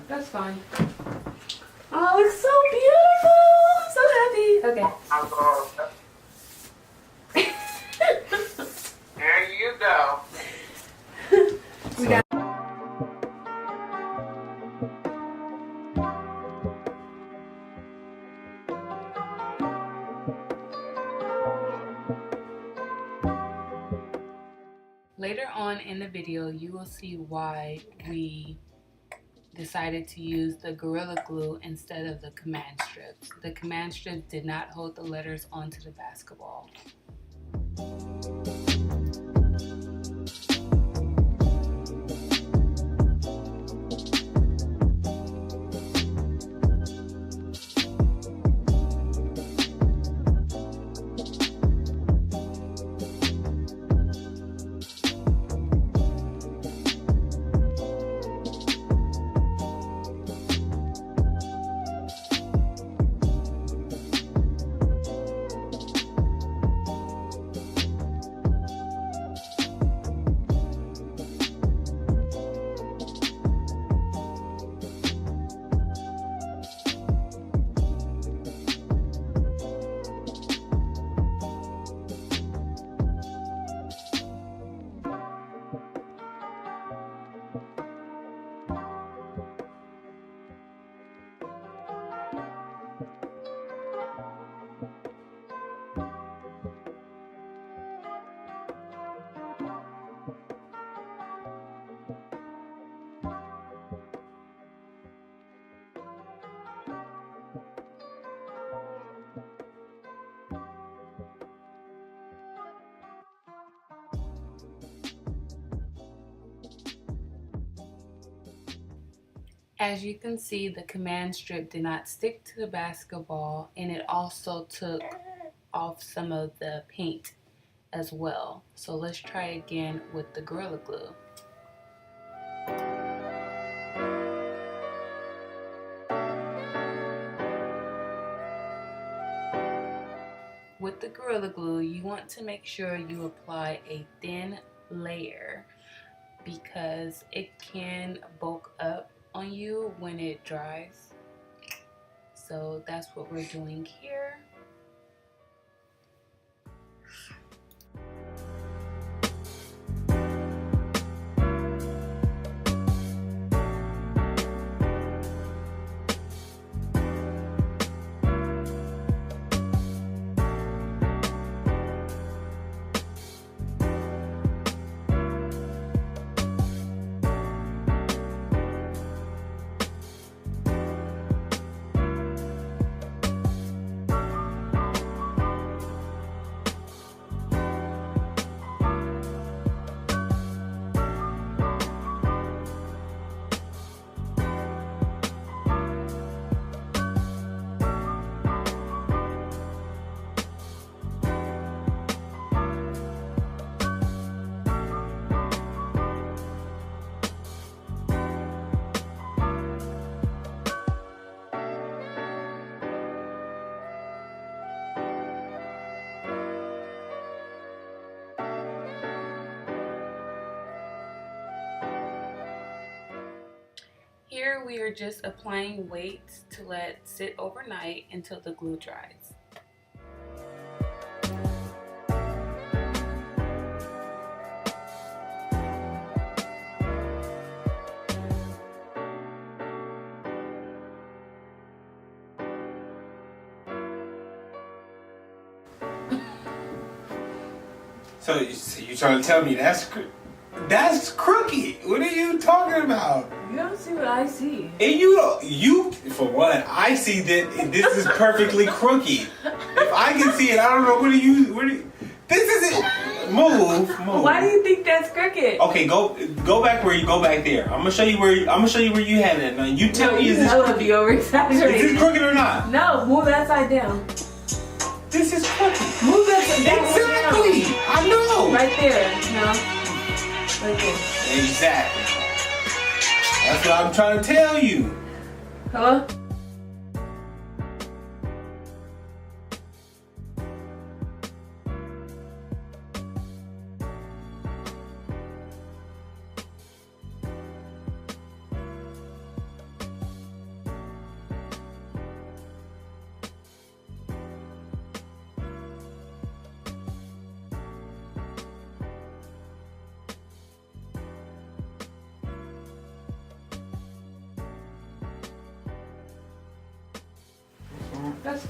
That's fine. Oh, it's so beautiful. I'm so happy. Okay. There you go. We got Later on in the video, you will see why we decided to use the Gorilla Glue instead of the command strips. The command strips did not hold the letters onto the basketball. As you can see, the command strip did not stick to the basketball, and it also took off some of the paint as well. So let's try again with the Gorilla Glue. With the Gorilla Glue, you want to make sure you apply a thin layer because it can bulk up on you when it dries. So that's what we're doing here. Here we are just applying weights to let sit overnight until the glue dries. So you're trying to tell me that's crooked? What are you talking about? You don't see what I see. And you for one, I see that this is perfectly crooked. If I can see it, I don't know. What do you? This isn't. Move. Why do you think that's crooked? Okay, go back where you go back there. I'm gonna show you where you have it. Now you tell me, is this crooked? You over-exaggerating. Is this crooked or not? No, move that side down. This is crooked. Move that side down. Exactly. I know. Right there. No. Right there. Exactly. That's what I'm trying to tell you. Hello?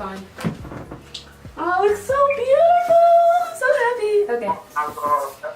fine. Oh, it's so beautiful. I'm so happy. Okay.